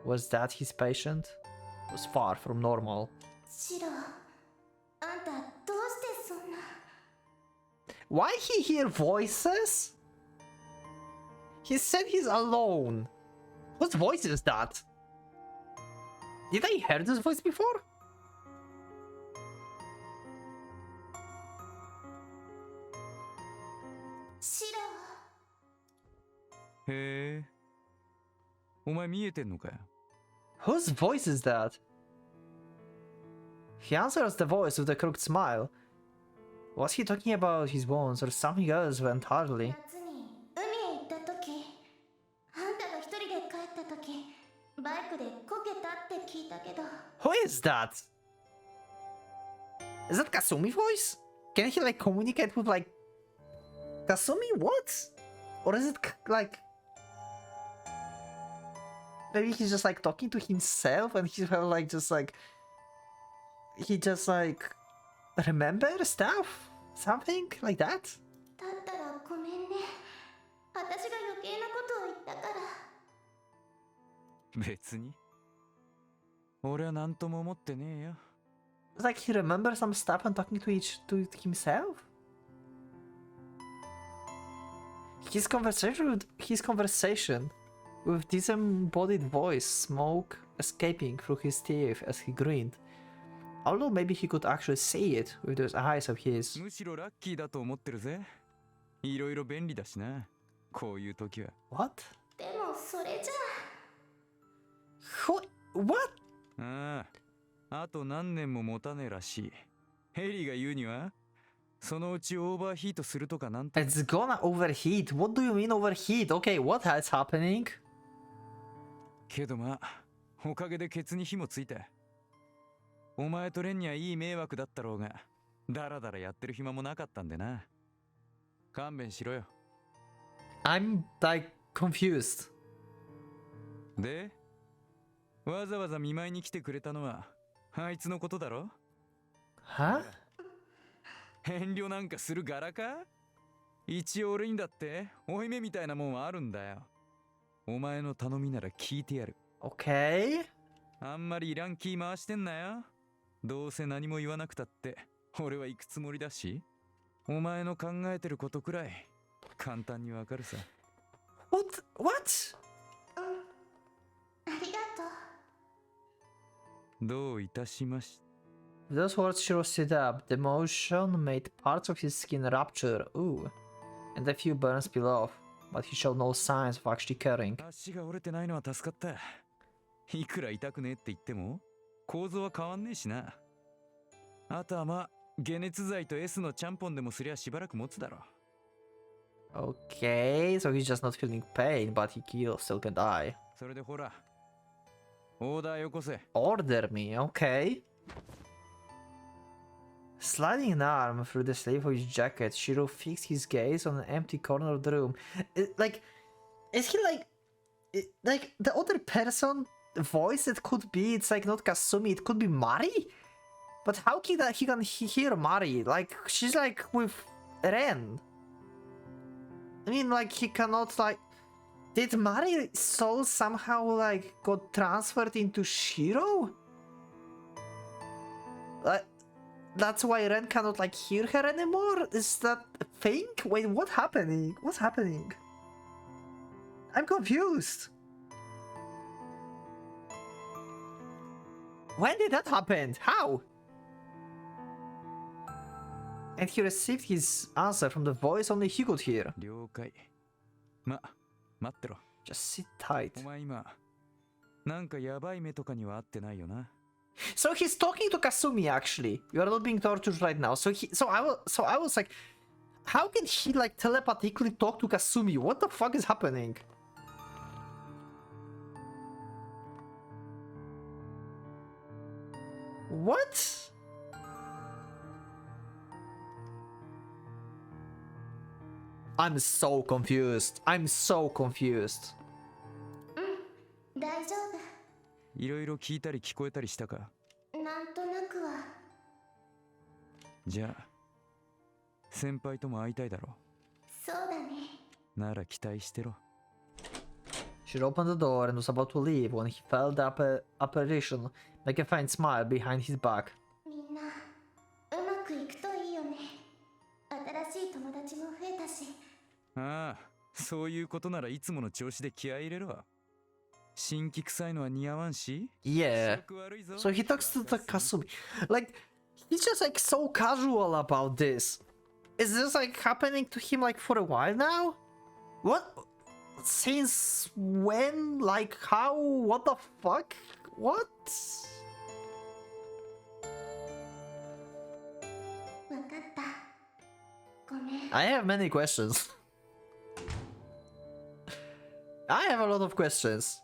[SPEAKER 1] Was that his patient? was far from normal.
[SPEAKER 5] シロ、あんたどうしてそんな。
[SPEAKER 1] Why he hear voices? He said he's alone. Whose voice is that? Did I hear this voice before?
[SPEAKER 5] シロ。
[SPEAKER 4] へえ。お前見えてんのかよ。
[SPEAKER 1] Whose voice is that? He answers the voice with a crooked smile. Was he talking about his wounds or something else entirely?
[SPEAKER 5] 夏に海へ行った時、あんたが一人で帰った時、バイクでこけたって聞いたけど。
[SPEAKER 1] Who is that? Is that Kasumi voice? Can he like communicate with like Kasumi? What? Or is it like maybe he's just like talking to himself and he's like just like he just like remember stuff? Something like that?
[SPEAKER 5] だったらごめんね。私が余計なことを言ったから。
[SPEAKER 4] 別に。俺は何とも思ってねえよ。
[SPEAKER 1] It's like he remembers some stuff and talking to himself? His conversation with disembodied voice, smoke escaping through his teeth as he grinned. Although maybe he could actually see it with those eyes of his.
[SPEAKER 4] むしろラッキーだと思ってるぜ。いろいろ便利だしな。こういう時は。
[SPEAKER 1] What?
[SPEAKER 5] でもそれじゃ。
[SPEAKER 1] What?
[SPEAKER 4] ああ、あと何年も持たねえらしい。ヘリが言うには、そのうちオーバーヒートするとかなんて。
[SPEAKER 1] It's gonna overheat. What do you mean overheat? Okay, what is happening?
[SPEAKER 4] けどまあ、おかげでケツに火もついた。お前とレンにはいい迷惑だったろうが、だらだらやってる暇もなかったんでな。勘弁しろよ。
[SPEAKER 1] I'm like confused.
[SPEAKER 4] で、わざわざ見舞いに来てくれたのは、あいつのことだろ？
[SPEAKER 1] Huh?
[SPEAKER 4] 遠慮なんかする柄か？一応俺にだって負い目みたいなもんはあるんだよ。お前の頼みなら聞いてやる。
[SPEAKER 1] Okay.
[SPEAKER 4] あんまりいらん気回してんなよ。どうせ何も言わなくたって俺は行くつもりだし、お前の考えてることくらい簡単にわかるさ。
[SPEAKER 1] What?
[SPEAKER 5] ありがとう。
[SPEAKER 4] どういたしまし。
[SPEAKER 1] With those words, Shiro stood up. The motion made parts of his skin rupture. Ooh. And a few burns peel off. But he showed no signs of actually caring.
[SPEAKER 4] 足が折れてないのは助かった。いくら痛くねえって言っても構造は変わんねえしな。あとはまあ解熱剤と S のちゃんぽんでもすりゃしばらく持つだろ。
[SPEAKER 1] Okay, so he's just not feeling pain, but he still can die.
[SPEAKER 4] それでほら、オーダーよこせ。
[SPEAKER 1] Order me, okay. Sliding an arm through the sleeve of his jacket, Shiro fixed his gaze on an empty corner of the room. Is he like the other person voice it could be? It's like not Kasumi, it could be Mari? But how can he hear Mari? Like, she's like with Ren. I mean, like, he cannot, like... Did Mari's soul somehow, like, got transferred into Shiro? Like, that's why Ren cannot, like, hear her anymore? Is that a thing? Wait, what's happening? What's happening? I'm confused. When did that happen? How? And he received his answer from the voice only he could hear.
[SPEAKER 4] 了解。ま、待ってろ。
[SPEAKER 1] Just sit tight.
[SPEAKER 4] お前今、なんかやばい目とかには合ってないよな。
[SPEAKER 1] So he's talking to Kasumi actually. You are not being tortured right now. So I was like, how can he like telepathically talk to Kasumi? What the fuck is happening? What? I'm so confused. I'm so confused.
[SPEAKER 5] 大丈夫。
[SPEAKER 4] いろいろ聞いたり聞こえたりしたか。
[SPEAKER 5] なんとなくは。
[SPEAKER 4] じゃあ、先輩とも会いたいだろ。
[SPEAKER 5] そうだね。
[SPEAKER 4] なら期待してろ。
[SPEAKER 1] She opened the door and was about to leave when he felt the apparition make a faint smile behind his back.
[SPEAKER 5] みんなうまくいくといいよね。新しい友達も増えたし。
[SPEAKER 4] ああ、そういうことならいつもの調子で気合い入れろ。新規臭いのは似合わんし。
[SPEAKER 1] Yeah. So he talks to the Kasumi. Like, he's just like so casual about this. Is this like happening to him like for a while now? What? Since when? Like how? What the fuck? What?
[SPEAKER 5] わかった。ごめん。
[SPEAKER 1] I have many questions. I have a lot of questions.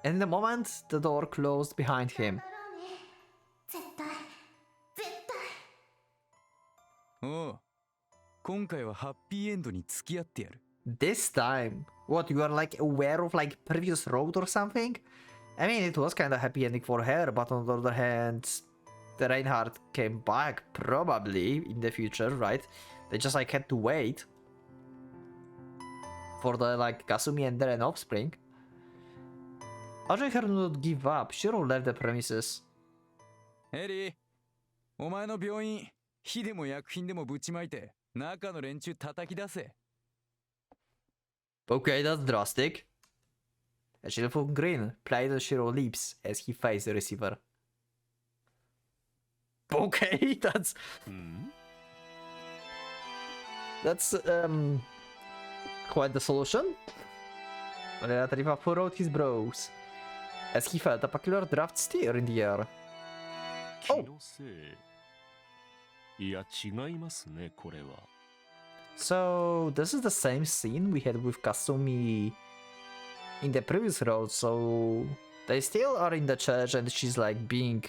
[SPEAKER 1] And in the moment, the door closed behind him.
[SPEAKER 5] だろうね。絶対。絶対。
[SPEAKER 4] おう、今回はハッピーエンドに付き合ってやる。
[SPEAKER 1] This time? What, you are like aware of like previous road or something? I mean, it was kind of happy ending for her, but on the other hand, the Reinhardt came back probably in the future, right? They just like had to wait for the like Kasumi and their offspring. Urging her not give up, Shiro left the premises.
[SPEAKER 4] エリー、お前の病院、火でも薬品でもぶちまいて、中の連中叩き出せ。
[SPEAKER 1] Okay, that's drastic. A cheerful grin played on Shiro's lips as he faced the receiver. Okay, that's quite the solution. Retrieva furrowed his brows as he felt a peculiar draft stir in the air.
[SPEAKER 6] 気のせい。いや、違いますね、これは。
[SPEAKER 1] So this is the same scene we had with Kasumi in the previous road. So they still are in the church and she's like being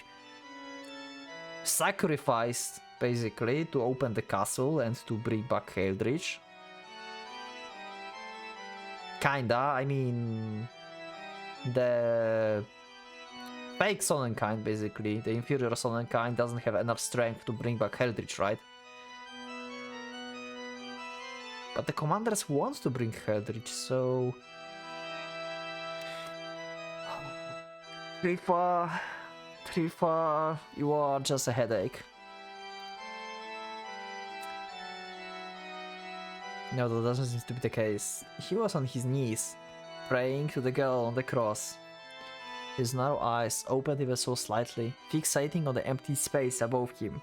[SPEAKER 1] sacrificed basically to open the castle and to bring back Eldritch. Kinda, I mean the fake Sonnenkind basically, the inferior Sonnenkind doesn't have enough strength to bring back Eldritch, right? But the commanders want to bring Eldritch, so... Trifa, you are just a headache. No, that doesn't seem to be the case. He was on his knees, praying to the girl on the cross. His narrow eyes opened ever so slightly, fixating on the empty space above him.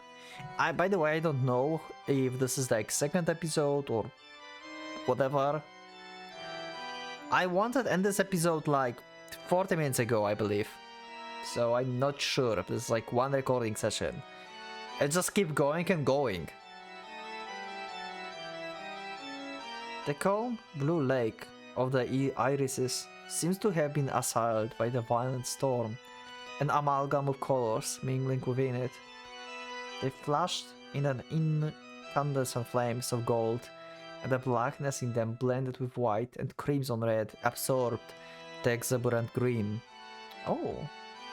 [SPEAKER 1] By the way, I don't know if this is like second episode or whatever. I wanted to end this episode like 40 minutes ago, I believe. So I'm not sure if this is like one recording session. It just keep going and going. The calm blue lake of the irises seems to have been assailed by the violent storm, an amalgam of colors mingling within it. They flashed in an incandescent flames of gold, and the blackness in them blended with white and crimson red absorbed the exuberant green. Oh,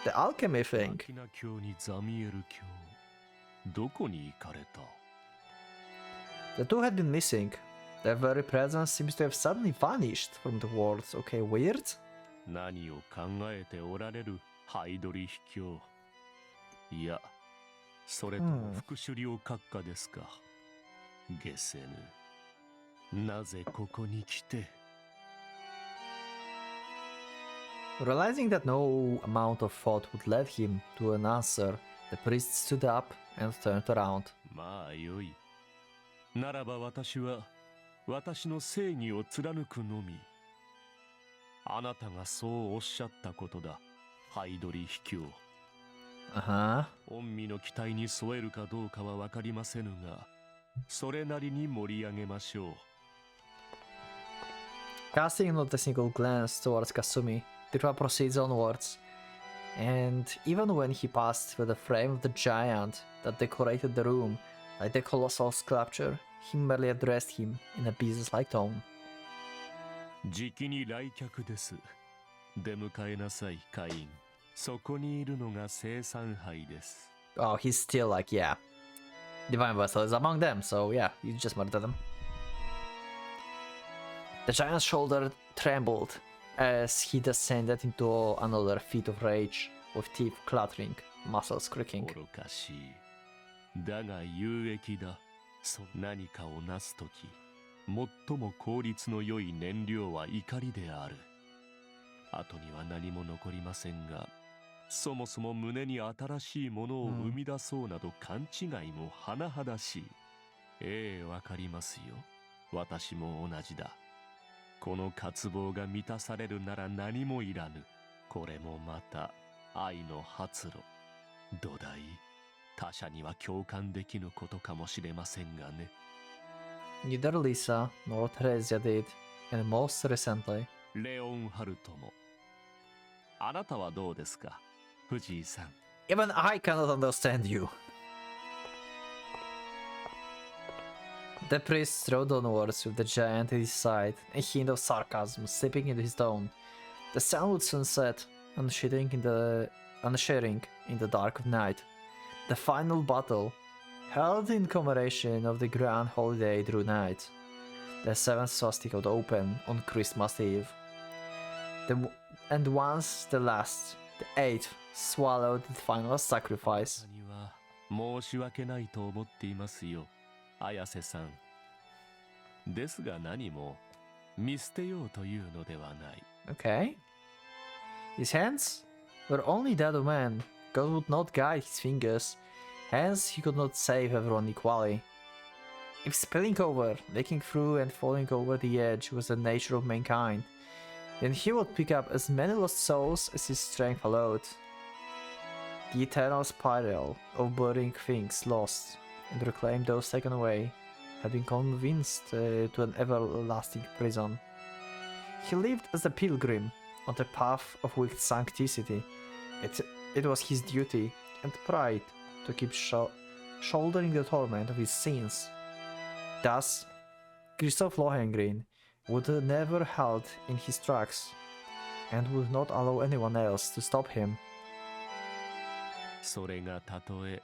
[SPEAKER 1] the alchemy thing.
[SPEAKER 6] 秋名峡にザミエル峡。どこに行かれた？
[SPEAKER 1] The two had been missing. Their very presence seems to have suddenly vanished from the world. Okay, weird.
[SPEAKER 6] 何を考えておられるハイドリヒ教。いや、それとも副首領閣下ですか。ゲセヌ。なぜここに来て？
[SPEAKER 1] Realizing that no amount of thought would lead him to an answer, the priest stood up and turned around.
[SPEAKER 6] まあよい。ならば私は私の正義を貫くのみ。あなたがそうおっしゃったことだ、ハイドリヒ教。御身の期待に添えるかどうかは分かりませぬが、それなりに盛り上げましょう。
[SPEAKER 1] Casting not a single glance towards Kasumi, Trifa proceeds onwards. And even when he passed through the frame of the giant that decorated the room, like the colossal sculpture, he merely addressed him in a business-like tone.
[SPEAKER 6] じきに来客です。出迎えなさい、会員。そこにいるのが生産杯です。
[SPEAKER 1] Oh, he's still like, yeah. Divine Vessel is among them, so yeah, you just murdered them. The giant's shoulder trembled as he descended into another fit of rage, with teeth clattering, muscles creaking.
[SPEAKER 6] 愚かしい。だが有益だ。何かをなすとき、最も効率の良い燃料は怒りである。後には何も残りませんが、そもそも胸に新しいものを生み出そうなど勘違いも甚だしい。ええ、わかりますよ。私も同じだ。この渇望が満たされるなら何もいらぬ。これもまた愛の発露。土台。他者には共感できぬことかもしれませんがね。
[SPEAKER 1] Neither Lisa nor Theresia did, and most recently.
[SPEAKER 6] レオンハルトも。あなたはどうですか、藤井さん。
[SPEAKER 1] Even I cannot understand you. The priest strode onwards with the giant at his side, a hint of sarcasm seeping into his tone. The sun would soon set, unsharing in the dark of night. The final battle, held in commemoration of the grand holiday, drew nigh. The seventh swastika would open on Christmas Eve. And once the last, the eighth, swallowed the final sacrifice.
[SPEAKER 6] には申し訳ないと思っていますよ、綾瀬さん。ですが何も見捨てようというのではない。
[SPEAKER 1] Okay. His hands were only that of man. God would not guide his fingers, hence he could not save everyone equally. If spilling over, leaking through and falling over the edge was the nature of mankind, then he would pick up as many lost souls as his strength allowed. The eternal spiral of burning things lost and reclaim those taken away had been convinced to an everlasting prison. He lived as a pilgrim on the path of wicked sanctity. It was his duty and pride to keep shouldering the torment of his sins. Thus, Christoph Lohengrin would never halt in his tracks and would not allow anyone else to stop him.
[SPEAKER 6] それがたとえ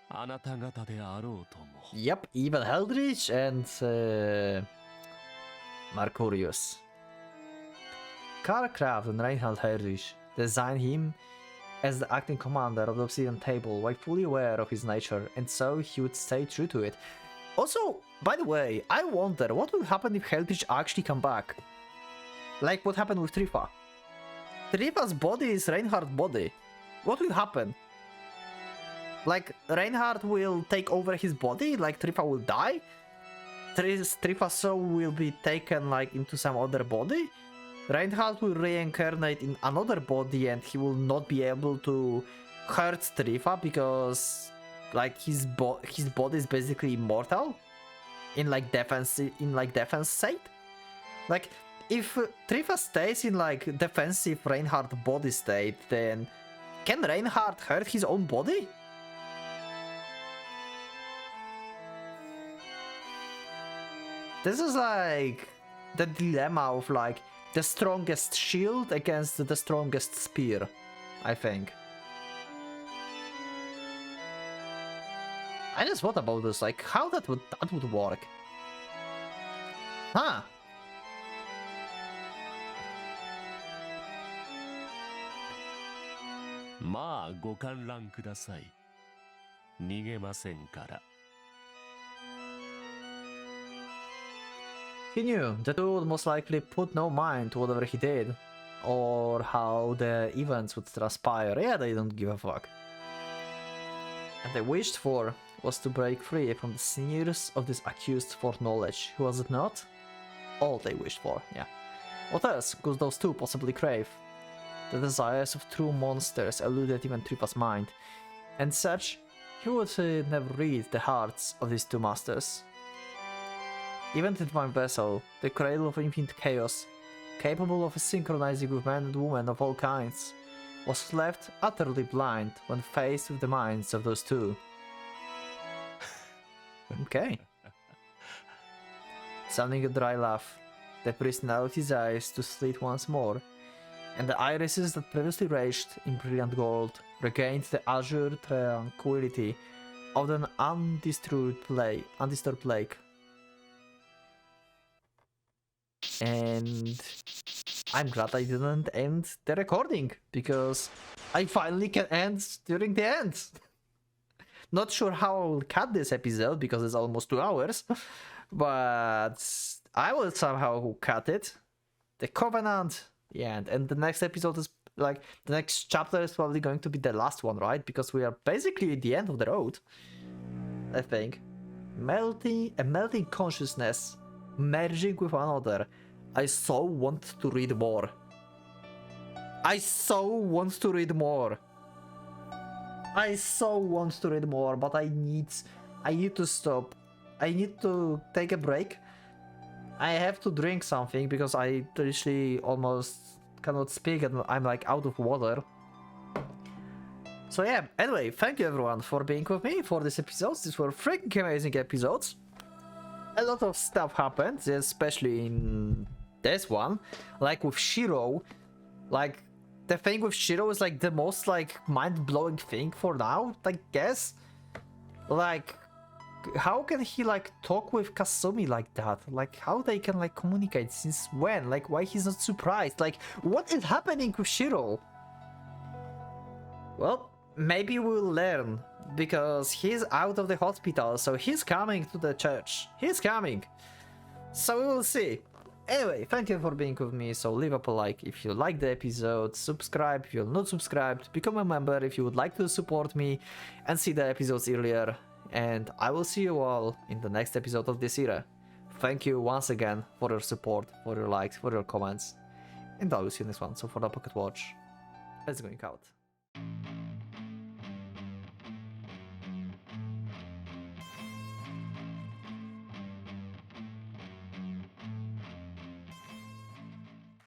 [SPEAKER 6] あなた方であろうとも。
[SPEAKER 1] Yep, even Heldrich and Mercurius. Karl Kraft and Reinhard Heldrich designed him as the acting commander of the Obsidian Table while fully aware of his nature, and so he would stay true to it. Also, by the way, I wonder what would happen if Heldrich actually come back. Like what happened with Trifa. Trifa's body is Reinhard's body. What will happen? Like, Reinhard will take over his body? Like, Trifa will die? Trifa's soul will be taken, like, into some other body? Reinhard will reincarnate in another body and he will not be able to hurt Trifa because, like, his body is basically immortal? In, like, defense state? Like, if Trifa stays in, like, defensive Reinhard body state, then can Reinhard hurt his own body? This is like the dilemma of like the strongest shield against the strongest spear, I think. I just thought about this, like how that would work. Huh.
[SPEAKER 6] まあご観覧ください。逃げませんから。
[SPEAKER 1] He knew that he would most likely put no mind to whatever he did, or how the events would transpire. Yeah, they don't give a fuck. And they wished for was to break free from the sneers of this accused for knowledge, was it not? All they wished for, yeah. What else could those two possibly crave? The desires of true monsters eluded even Tripa's mind, and such he would never read the hearts of these two masters. Even the divine vessel, the cradle of infinite chaos, capable of synchronizing with men and women of all kinds, was left utterly blind when faced with the minds of those two. Okay. Sounding a dry laugh, the priest narrowed his eyes to slit once more, and the irises that previously raged in brilliant gold regained the azure tranquility of an undisturbed lake. And I'm glad I didn't end the recording, because I finally can end during the end. Not sure how I'll cut this episode, because it's almost 2 hours, but I will somehow cut it. The Covenant, yeah, and the next episode is, like, the next chapter is probably going to be the last one, right? Because we are basically at the end of the road, I think. A melting consciousness, merging with another. I so want to read more. I so want to read more. I so want to read more, but I need to stop. I need to take a break. I have to drink something because I literally almost cannot speak and I'm like out of water. So yeah, anyway, thank you everyone for being with me for these episodes. These were freaking amazing episodes. A lot of stuff happened, especially in this one. Like with Shiro, like the thing with Shiro is like the most like mind-blowing thing for now, I guess. Like, how can he like talk with Kasumi like that? Like, how they can like communicate, since when? Like, why he's not surprised? Like, what is happening with Shiro? Well, maybe we'll learn, because he's out of the hospital, so he's coming to the church. He's coming. So we will see. Anyway, thank you for being with me, so leave up a like if you like the episode, subscribe if you're not subscribed, become a member if you would like to support me and see the episodes earlier, and I will see you all in the next episode of this era. Thank you once again for your support, for your likes, for your comments, and I will see you next one. So for the Pocket Watch, let's going out.